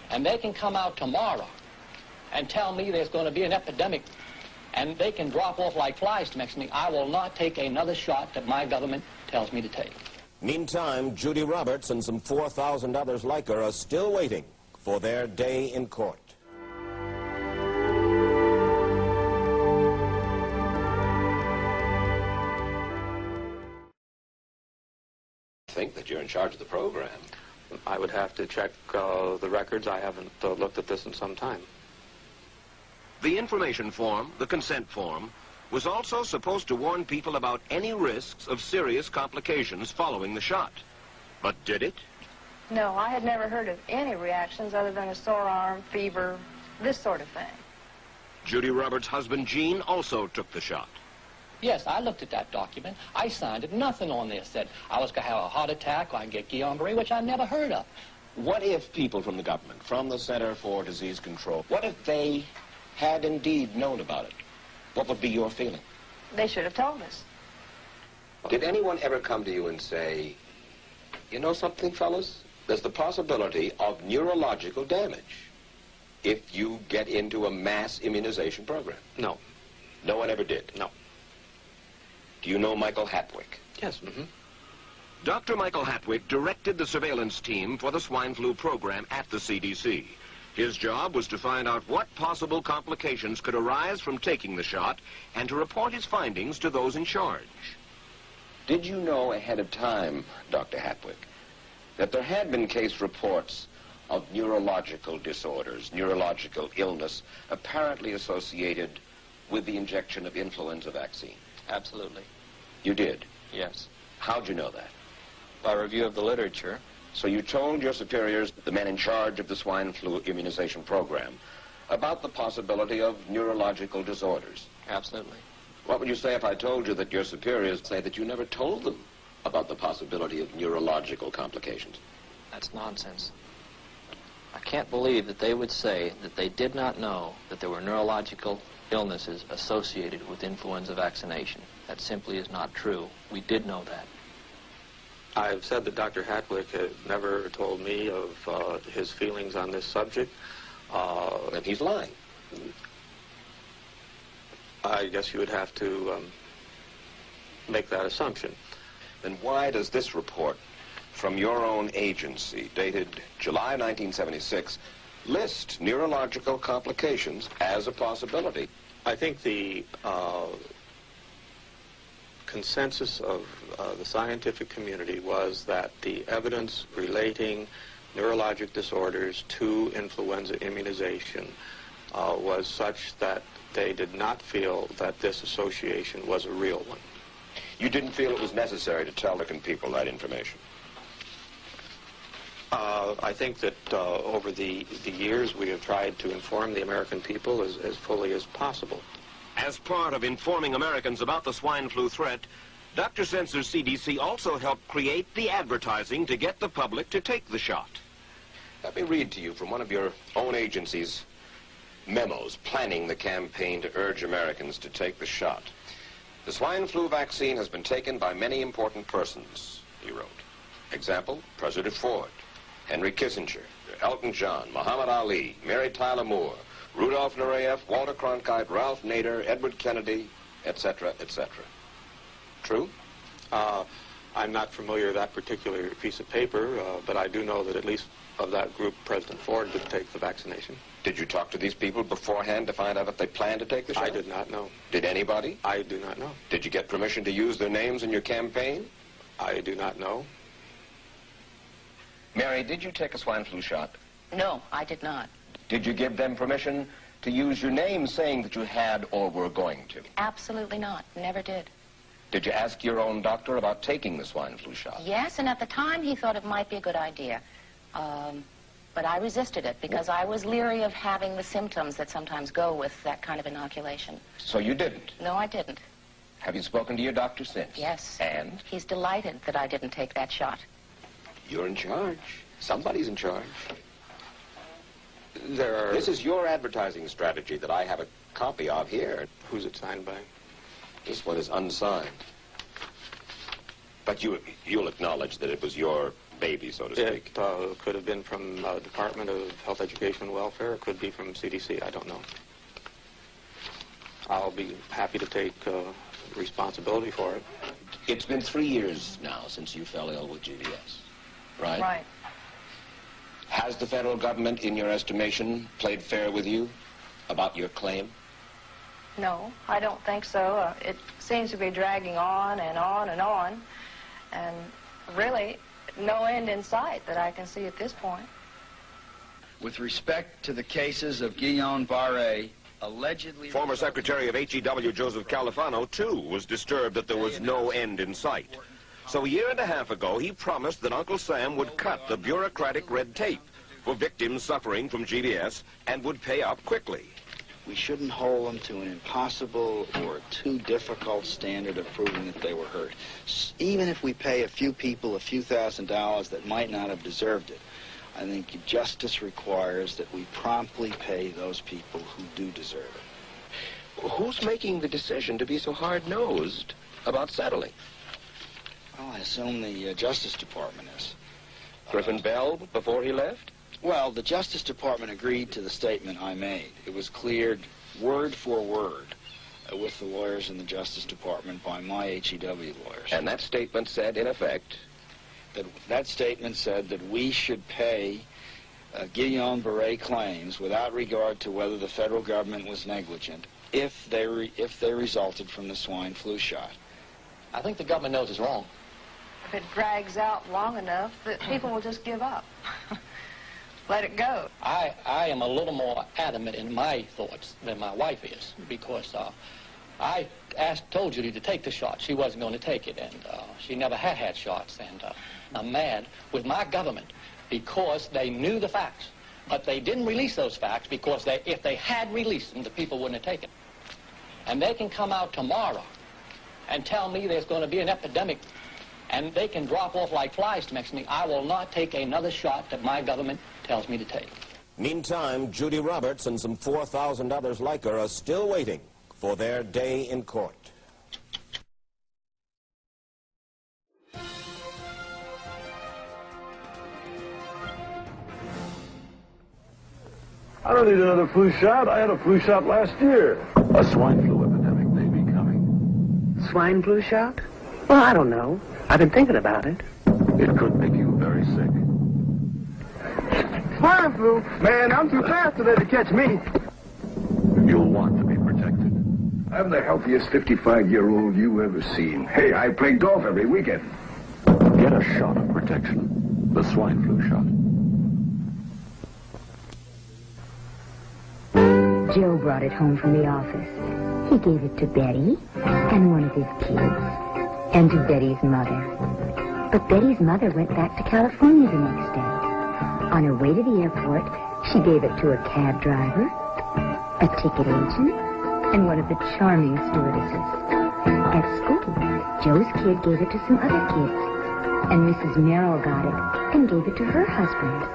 and they can come out tomorrow and tell me there's going to be an epidemic and they can drop off like flies next to me, I will not take another shot that my government tells me to take. Meantime, Judy Roberts and some 4,000 others like her are still waiting for their day in court. Think that you're in charge of the program. I would have to check the records. I haven't looked at this in some time. The information form, the consent form, was also supposed to warn people about any risks of serious complications following the shot. But did it? No, I had never heard of any reactions other than a sore arm, fever, this sort of thing. Judy Roberts' husband, Gene, also took the shot. Yes, I looked at that document. I signed it. Nothing on there said I was going to have a heart attack or I can get Guillain-Barré, which I never heard of. What if people from the government, from the Center for Disease Control, what if they had indeed known about it? What would be your feeling? They should have told us. Did anyone ever come to you and say, you know something, fellas? There's the possibility of neurological damage if you get into a mass immunization program? No. No one ever did? No. Do you know Michael Hatwick? Yes. Dr. Michael Hatwick directed the surveillance team for the swine flu program at the CDC. His job was to find out what possible complications could arise from taking the shot and to report his findings to those in charge. Did you know ahead of time, Dr. Hatwick, that there had been case reports of neurological disorders, neurological illness, apparently associated with the injection of influenza vaccine? Absolutely. You did? Yes. How'd you know that? By review of the literature. So you told your superiors, the men in charge of the swine flu immunization program, about the possibility of neurological disorders? Absolutely. What would you say if I told you that your superiors say that you never told them about the possibility of neurological complications? That's nonsense. I can't believe that they would say that they did not know that there were neurological illnesses associated with influenza vaccination. That simply is not true. We did know that. I've said that Dr. Hatwick has never told me of his feelings on this subject. And he's lying. I guess you would have to make that assumption. Then why does this report from your own agency, dated July 1976, list neurological complications as a possibility? I think the consensus of the scientific community was that the evidence relating neurologic disorders to influenza immunization was such that they did not feel that this association was a real one. You didn't feel it was necessary to tell the people that information? I think that over the years we have tried to inform the American people as fully as possible. As part of informing Americans about the swine flu threat, Dr. Sensor's CDC also helped create the advertising to get the public to take the shot. Let me read to you from one of your own agency's memos planning the campaign to urge Americans to take the shot. The swine flu vaccine has been taken by many important persons, he wrote. Example, President Ford, Henry Kissinger, Elton John, Muhammad Ali, Mary Tyler Moore, Rudolph Nureyev, Walter Cronkite, Ralph Nader, Edward Kennedy, etc., etc. True? I'm not familiar with that particular piece of paper, but I do know that at least of that group, President Ford did take the vaccination. Did you talk to these people beforehand to find out if they planned to take the shot? I did not know. Did anybody? I do not know. Did you get permission to use their names in your campaign? I do not know. Mary, did you take a swine flu shot? No, I did not. Did you give them permission to use your name saying that you had or were going to? Absolutely not. Never did. Did you ask your own doctor about taking the swine flu shot? Yes, and at the time he thought it might be a good idea. But I resisted it because I was leery of having the symptoms that sometimes go with that kind of inoculation. So you didn't? No, I didn't. Have you spoken to your doctor since? Yes. And? He's delighted that I didn't take that shot. You're in charge. Somebody's in charge. This is your advertising strategy that I have a copy of here. Who's it signed by? This one is unsigned. But you'll acknowledge that it was your baby, so to speak? It could have been from Department of Health, Education, and Welfare. It could be from CDC. I don't know. I'll be happy to take responsibility for it. It's been 3 years now since you fell ill with GBS, right? Right. Has the federal government, in your estimation, played fair with you about your claim? No, I don't think so. It seems to be dragging on and on and on, and really no end in sight that I can see at this point. With respect to the cases of Guillain-Barré, allegedly... Former Secretary of HEW Joseph Califano, too, was disturbed that there was no end in sight. So a year and a half ago, he promised that Uncle Sam would cut the bureaucratic red tape for victims suffering from GBS and would pay up quickly. We shouldn't hold them to an impossible or too difficult standard of proving that they were hurt. Even if we pay a few people a few $1,000s that might not have deserved it, I think justice requires that we promptly pay those people who do deserve it. Who's making the decision to be so hard-nosed about settling? Well, I assume the Justice Department is. Griffin Bell before he left? Well, the Justice Department agreed to the statement I made. It was cleared word for word with the lawyers in the Justice Department by my HEW lawyers. And that statement said, in effect... That statement said that we should pay Guillain-Barré claims without regard to whether the federal government was negligent if they resulted from the swine flu shot. I think the government knows it's wrong. If it drags out long enough, that people will just give up. Let it go. I am a little more adamant in my thoughts than my wife is, because I told Judy to take the shot. She wasn't going to take it, and she never had shots, and I'm mad with my government because they knew the facts, but they didn't release those facts because if they had released them, the people wouldn't have taken. And they can come out tomorrow and tell me there's going to be an epidemic, and they can drop off like flies next to me. I will not take another shot that my government tells me to take. Meantime, Judy Roberts and some 4,000 others like her are still waiting for their day in court. I don't need another flu shot. I had a flu shot last year. A swine flu epidemic may be coming. Swine flu shot? Well, I don't know. I've been thinking about it. It could make you very sick. Swine flu? Man, I'm too fast today to catch me. You'll want to be protected. I'm the healthiest 55-year-old you ever seen. Hey, I play golf every weekend. Get a shot of protection. The swine flu shot. Joe brought it home from the office. He gave it to Betty and one of his kids and to Betty's mother. But Betty's mother went back to California the next day. On her way to the airport, she gave it to a cab driver, a ticket agent, and one of the charming stewardesses. At school, Joe's kid gave it to some other kids, and Mrs. Merrill got it and gave it to her husband.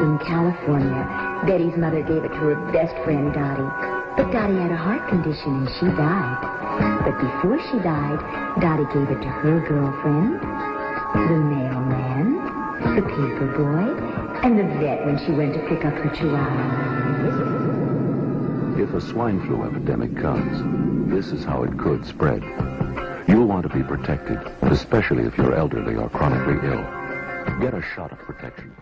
In California, Betty's mother gave it to her best friend, Dottie. But Dottie had a heart condition and she died. But before she died, Dottie gave it to her girlfriend, the mailman, the paper boy, and the vet when she went to pick up her chihuahua. If a swine flu epidemic comes, this is how it could spread. You'll want to be protected, especially if you're elderly or chronically ill. Get a shot of protection.